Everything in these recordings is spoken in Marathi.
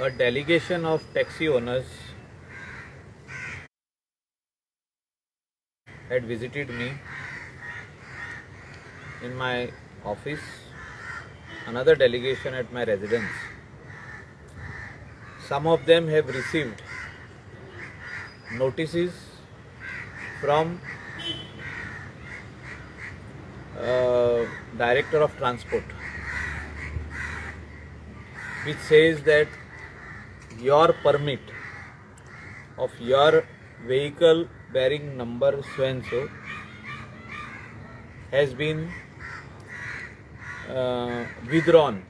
A delegation of taxi owners had visited me in my office, another delegation at my residence. Some of them have received notices from Director of Transport, which says that your permit of your vehicle bearing number so and so has been withdrawn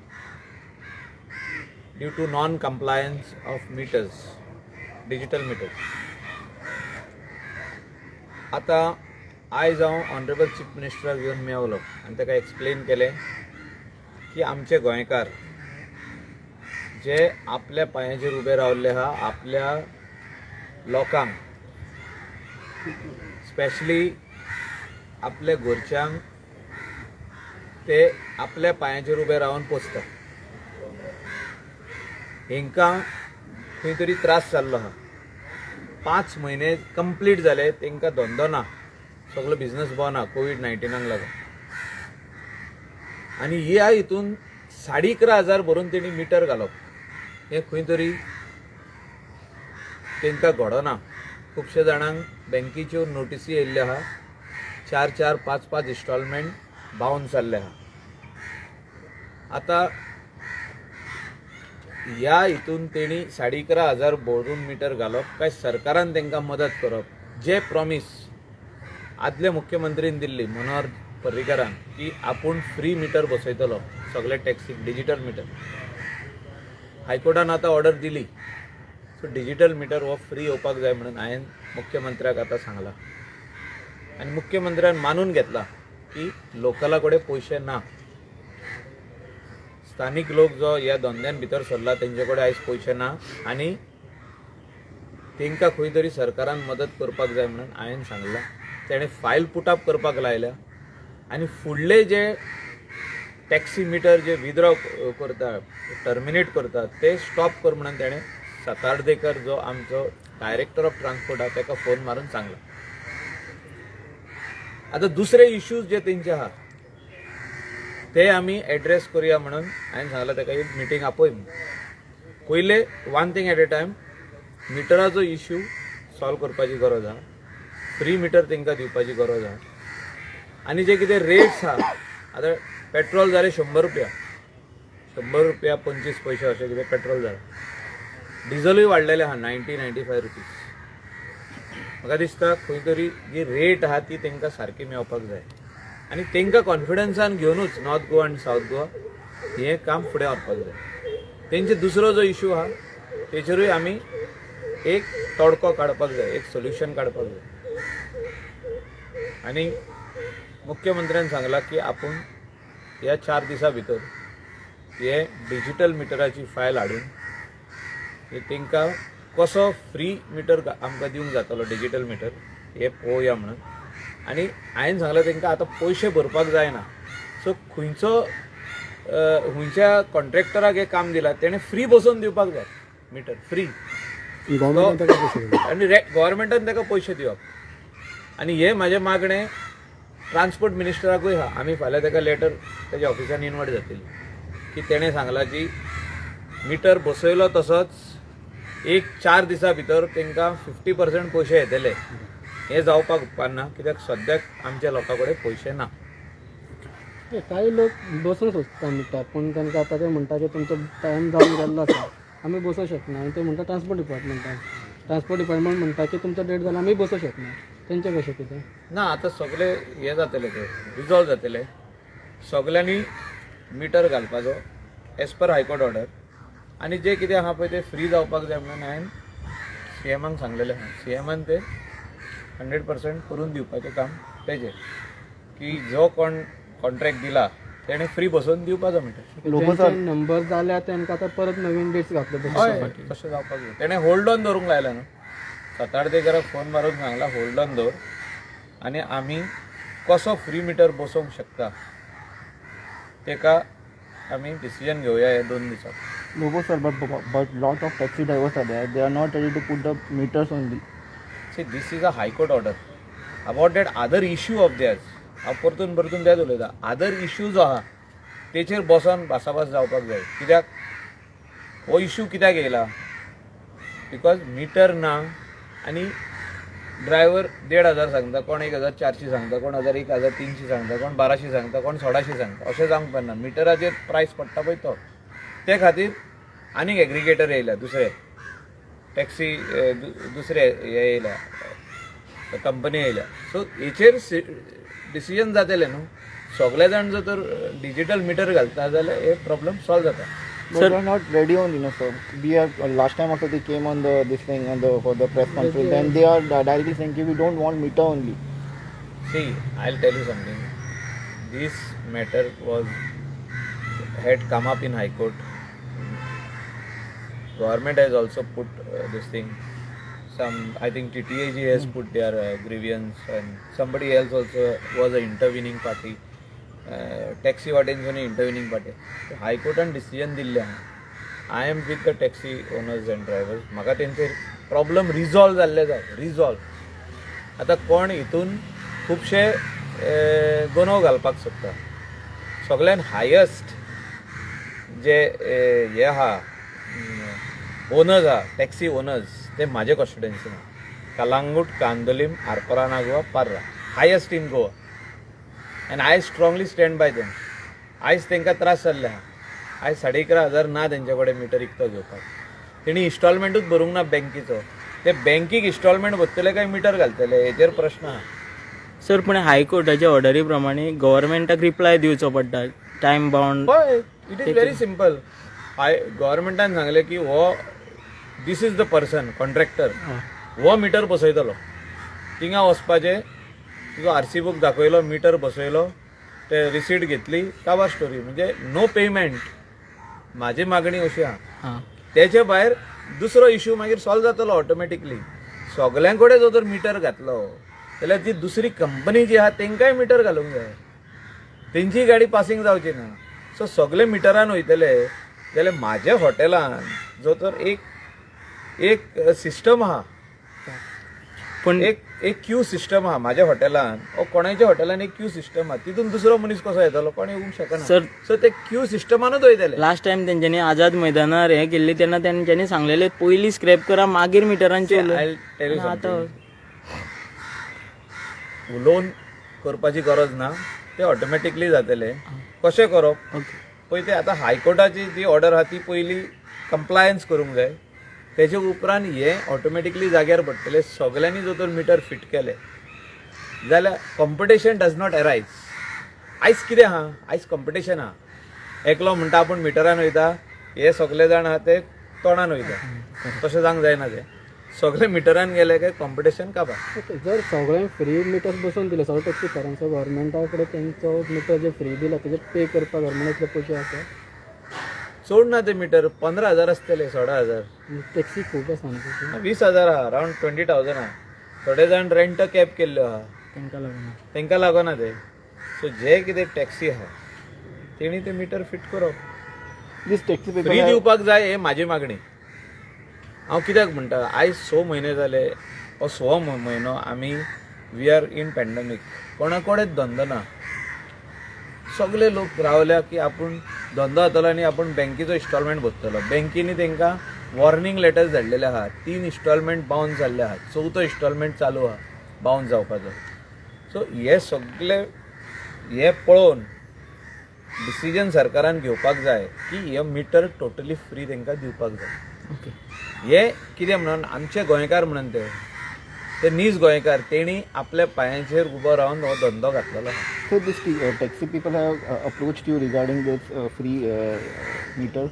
due to non-compliance of meters, digital meters. आता आयज हांव ऑनरेबल चीफ मिनिस्टराक येवन मेळलो आनी ताका एक्सप्लेन केलें की आमचे गोंयकार जे आपल्या पांयाचेर उबे रावल्ले आहा, आपल्या लोकांक स्पेशली आपल्या घरच्यांक ते आपल्या पांयाचेर उबे रावन पोसता, हेंकां खंय तरी त्रास जाल्लो आहा. 5 म्हयने कंप्लीट जाले, तेंकां धंदो ना, सगळो बिझनेस बंद आहा कोविड-19 लागून. आनी ह्या हितून 11,500 भरून तेणी मिटर घालप हें खंय तरी तेंकां घडना. खुबशे जाणांक बँकेच्यो नोटिसी येयल्ल्यो आहा, 4-4, 5-5 इन्स्टॉलमेंट बाउन्स जाल्ले आहा. आता ह्या हितून तेणी 11,500 भरून मिटर घालप काय सरकारान तेंकां मदत करप, जे प्रॉमिस आदले मुख्यमंत्रीन दिल्ली मनोहर पर्रीकारान की आपूण फ्री मिटर बसयतलो सगळे टॅक्सीक, डिजिटल मिटर. हायकोर्टान आतां ऑर्डर दिली, सो डिजिटल मिटर हो फ्री येवपाक जाय म्हणून हांवें मुख्यमंत्र्याक आतां सांगलां. आनी मुख्यमंत्र्यान मानून घेतला की लोकला कडेन पयशे ना. स्थानिक लोक जो ह्या धंद्यान भितर सरला तेंचे कडेन आयज पयशे ना आनी तेंकां खंय तरी सरकारान मदत करपाक जाय म्हणून हांवें सांगलां. तेणें फायल पुटअप करपाक लायल्या आनी फुडले जे टॅक्सी मिटर जे विथड्रॉ करता, टर्मिनेट करता, ते स्टॉप कर म्हणून तेणें सातार्डेकर जो आमचो डायरेक्टर ऑफ ट्रान्सपोर्ट आहा ताका फोन मारून सांगला. आता दुसरे इश्यूज जे तेंचे आहा ते आमी एड्रेस करुया म्हणून हांवें सांगलां ताका एक मिटींग आपय. पयले one thing at a time, मिटराचो इश्यू सॉल्व करपाची गरज आहा, फ्री मिटर तेंकां दिवपाची गरज आहा. आनी जे कितें रेट्स आहा, आतां पेट्रोल जालें 100 रुपया, 100 रुपया 25 पैसे अशें कितें पेट्रोल जालें. डिझलूय वाडलेलें आहा 90-95 रुपीज. म्हाका दिसता खंय तरी जी रेट आहा ती तेंकां सारकी मेळपाक जाय आनी तेंकां कॉन्फिडन्सान घेवनूच नॉर्थ गोवा आनी सावथ गोवा हें काम फुडें व्हरपाक जाय. तेंचे दुसरो जो इश्यू आहा तेचेरूय आमी एक तोडको काडपाक जाय, एक सोल्युशन काडपाक जाय. आनी मुख्यमंत्र्यान सांगलां की आपूण ह्या 4 दिसां भितर हे डिजिटल मिटराची फायल हाडून तेंकां कसो फ्री मिटर आमकां दिवंक जातलो, डिजिटल मिटर हे पळोवया म्हणून. आनी हांवें सांगलां तेंकां आतां पयशे भरपाक जायना, सो खंयच्या कॉन्ट्रॅक्टराक हें काम दिलां तेणें फ्री बसोवन दिवपाक जाय मिटर, फ्री. आनी गव्हर्मेंटान ताका पयशे दिवप. आनी हे म्हाजें मागणें ट्रान्सपोर्ट मिनिस्टराकूय आहा. आमी फाल्यां ताका लेटर ताच्या ऑफिसान इन्वायट जातली की तेणें सांगलां की मिटर बसयलो तसोच एक 4 दिसां भितर तेंकां 50% पयशे येतले. हें जावपाक उपकारना, कित्याक सद्याक आमच्या लोकां कडेन पयशे ना. काही लोक बसूंक सोदता मिटर, पूण तांकां आतां ते म्हणटा की तुमचो टायम जावन गेल्लो आसा, आमी बसूंक शकना. आनी ते म्हणटा ट्रान्सपोर्ट डिपार्टमेंट म्हणटा की तुमचो डेट जाला आमी बसूंक शकना. तेंचें कशें कितें ना, आतां सगळे हे जातले, ते रिजॉल्व जातले. सगल्यांनी मिटर घालपाचो एज पर हायकोर्ट ऑर्डर. आनी जे कितें आहा पळय ते फ्री जावपाक जाय म्हणून हांवें CMाक सांगलेलें आहा. CMान ते 100% करून दिवपाचें काम तेजें, की जो कोण कॉन्ट्रॅक्ट दिला तेणें फ्री बसोवन दिवपाचो मिटर. नंबर जाल्यार तेंकां आतां परत नवीन डेट्स घातले बसोवपाक. तशें जावपाक जाय. तेणें होल्ड ऑन दवरूंक लायला न्हू. सातार्डेकराक फोन मारून सांगला होल्ड ऑन दवर आनी आमी कसो फ्री मिटर बसोवंक शकता तेका आमी डिसिजन घेवया हे 2 दिसांत. No, sir, but lot of taxi drivers are there. They are not ready to put the meters only. See, this is a High Court order. About that other issue of theirs, हांव परतून परतून तेच उलयता, अदर इश्यू जो आहा तेचेर बसोन भासाभास जावपाक जाय. कित्याक हो इश्यू कित्याक येयला? बिकॉज मिटर ना आनी ड्रायव्हर 1,500 सांगता, कोण 1,400 सांगता, कोण 1,300 सांगता, कोण 1,200 सांगता, कोण 1,600 सांगता. अशें जावंक पारना. मिटराचेर प्रायस पडटा पळय तो, ते खातीर आनीक एग्रिगेटर येयल्या, दुसरे टॅक्सी दुसरे हे येयल्या, कंपनी येयल्या. सो हेचेर डिसिजन जातलें न्हू. सगळे जाण जर तर डिजिटल मिटर घालता जाल्यार हे प्रॉब्लेम सॉल्व जाता. But they are not ready only, no, sir. We have last time also they came on this thing for the press conference, and they are directly saying we don't want meter only. See, I'll tell you something. This matter had come up in High Court. Government has also put this thing. I think TTAG has put their grievance, and somebody else also was an intervening party. Taxi वाटेनसून इंटरविनींग पार्टी. हायकोर्टान डिसिजन दिल्लें I am with the taxi owners and drivers. म्हाका तेंचे प्रॉब्लम रिजॉल्व जाल्ले जाय. रिजॉल्व आतां कोण हितून खुबशे गोंदळ घालपाक सोदता. सगळ्यान हायस्ट जे हे आहा ओनर्स आहा, टॅक्सी ओनर्स, ते म्हाजे कॉन्स्टिट्युएन्सीन आहा. Calangute, Candolim, Arpora, Nagoa, Parra, highest in Goa. And I strongly stand by them. आयज तांकां त्रास जाल्ले आहा. आयज 11,500 ना तेंचे कडेन मिटर इकतो घेवपाक. तेणी इन्स्टॉलमेंटूच भरूंक ना बँकेचो. ते बँकीक इन्स्टॉलमेंट भरतले काय मिटर घालतले, हेचेर प्रश्न आहा. सर पूण हायकोर्टाच्या ऑर्डरी प्रमाणे गव्हर्मेंटाक रिप्लाय दिवचो पडटा टायम बाउंड. हय, इट इज व्हेरी सिंपल. गव्हर्मेंटान सांगलें की हो this is the person contractor, हो मिटर बसयतलो. थिंगा वचपाचें, तुजो आरसी बूक दाखयलो, मिटर बसयलो, ते रिसीट घेतली, काबार स्टोरी. म्हणजे नो पेमेंट. म्हाजी मागणी अशी आहा. तेचे भायर दुसरो इश्यू मागीर सॉल्व जातलो ऑटोमॅटिकली. सगल्यां कडेन जर तर मिटर घातलो जाल्यार ती दुसरी कंपनी जी आहा तेंकाय मिटर घालूंक जाय. तेंची गाडी पासिंग जावची ना. सो सगळे मिटरान वयतले जाल्यार म्हाज्या हॉटेलान जो तर एक सिस्टम आहा, पूण एक क्यू सिस्टम आहा म्हाज्या हॉटेलान. कोणाच्या हॉटेलान एक क्यू सिस्टम आहा. तितून दुसरो मनीस कसो येतलो, कोण येवंक शकना. सर सो ते क्यू सिस्टमानूच वयतले. लास्ट टायम तेंच्यांनी आझाद मैदानार हें केल्ली तेन्ना तेंच्यांनी सांगलेलें पयलीं स्क्रॅप करा मागीर मिटरांचे I'll tell you something. उलोवन करपाची गरज ना, ते ऑटोमॅटिकली जातले. कशें करप पळय, ते आतां हायकोर्टाची जी ऑर्डर आहा ती पयलीं कंप्लायन्स करूंक जाय. तेजे उपरांत हे ऑटोमॅटिकली जाग्यार पडटले. सगल्यांनी जर तर मिटर फिट केले जाल्यार कॉम्पिटिशन डज नॉट अरायज. आयज कितें आहा, आयज कॉम्पिटिशन आहा. एकलो म्हणटा आपूण मिटरान वयता, हे सगळे जाण आहा ते तोंडान वयता. तशें जावंक जायना. ते सगळे मिटरान गेले काय कॉम्पिटिशन काबार. जर सगळ्यांक फ्री मिटर्स बसोवन दिले सगळे टॅक्सी करांचो, गव्हर्मेंटा कडेन तेंचो मिटर जे फ्री दिला तेजे पे करपाक गव्हर्मेंटातले पयशे आसा. सोड ना ते मिटर. 15,000 आसतले, 16,000. टॅक्सी खूब आसा न्हू तशी. 20,000 आहा, अरावंड 20,000 आहा. थोडे जाण रेंट कॅब केल्ल्यो आहा, तांकां लागून. तांकां लागना ते. सो जे कितें टॅक्सी आहा तेणी ते मिटर फिट करप. This taxi people free have, दिवपाक जाय हे म्हाजी मागणी. हांव कित्याक म्हणटा, आयज 6 म्हयने जाले, हो 6 म्हयनो आमी वी आर इन पॅन्डेमीक. कोणा कडेन धंदो ना. सगळे लोक रावल्या की आपूण धंदो जातलो आनी आपूण बँकेचो इन्स्टॉलमेंट भरतलो. बँकेनी तांकां वॉर्निंग लेटर्स धाडलेले आहा. 3 इन्स्टॉलमेंट बाउन्स जाल्ले आहा, 4थो इन्स्टॉलमेंट चालू आहा बाउन्स जावपाचो. सो हे सगळे हे पळोवन डिसिजन सरकारान घेवपाक जाय की हे मिटर टोटली फ्री तांकां दिवपाक जाय. हे कितें म्हणून आमचे गोंयकार म्हणून ते नीज गोंयकार, तेणी आपल्या पांयांचेर उबो रावन हो धंदो घातलेलो आहा. so this taxi people have approached you regarding this free meters.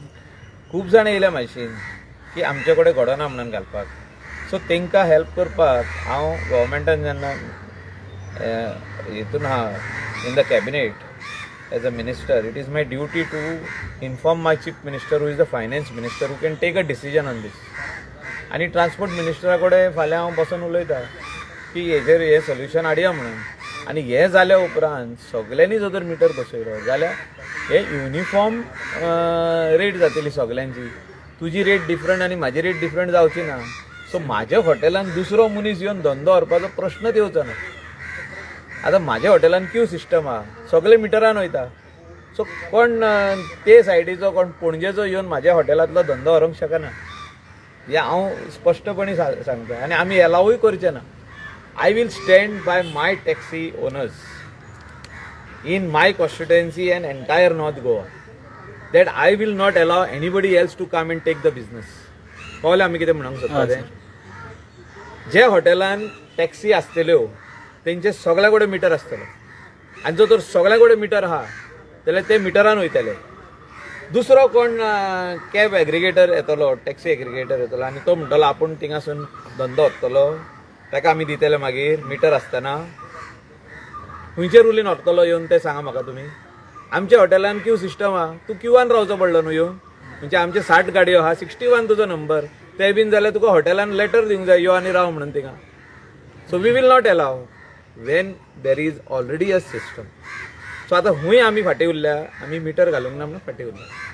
खूब जाण येयल्या म्हाजेशीन की आमचे कडेन घडना म्हणून घालपाक. सो तांकां हेल्प करपाक हांव गव्हर्मेंटान जेन्ना हितून आहा in the cabinet as a minister, it is my duty to inform my chief minister who is the finance minister who can take a decision on this. आनी ट्रान्सपोर्ट मिनिस्टरा कडेन फाल्यां हांव बसून उलयतां की हेजेर हे सोल्युशन हाडया म्हणून. आनी हें जाल्या उपरांत सगल्यांनी जर मिटर बसयलो जाल्यार हे युनिफॉर्म रेट जातली सगल्यांची. तुजी रेट डिफरंट आनी म्हाजी रेट डिफरंट जावची ना. सो म्हाज्या हॉटेलान दुसरो मनीस येवन धंदो व्हरपाचो प्रश्नच येवचो ना. आतां म्हाज्या हॉटेलान क्यू सिस्टम आहा, सगळे मिटरान वयता. सो कोण ते सायडीचो कोण पणजेचो येवन म्हाज्या हॉटेलांतलो धंदो व्हरूंक शकना. हे हांव स्पश्टपणी सांगता आनी आमी एलावूय करचे ना. I will stand by my taxi owners in my constituency and entire North Goa that I will not allow anybody else to come and take the business. कळ्ळें आमी कितें म्हणूंक सोदता तें? जे हॉटेलान टॅक्सी आसतल्यो तेंचे सगळ्या कडेन मिटर आसतलो आनी जो तर सगळ्या कडेन मिटर आहा जाल्यार ते मिटरान वयतले. दुसरो कोण कॅब एग्रिगेटर येतलो, टॅक्सी एग्रिगेटर येतलो आनी तो म्हणटलो आपूण थिंगासून धंदो व्हरतलो, ताका आमी दितले मागीर मिटर आसतना. खंयचे रुलीन व्हरतलो येवन ते सांगा म्हाका तुमी. आमच्या हॉटेलान क्यू सिस्टम आहा, तूं क्यूवान रावचो पडलो न्हू येवन. म्हणजे आमचे 60 गाडयो आहा, 61 तुजो नंबर, ते बीन जाल्यार तुका हॉटेलान लेटर दिवंक जाय यो आनी राव म्हणून थिंगा. So we will not allow when there is already a system. So आतां हूंय आमी फाटीं उरल्या, आमी मिटर घालूंक ना म्हणून फाटीं उरल्या.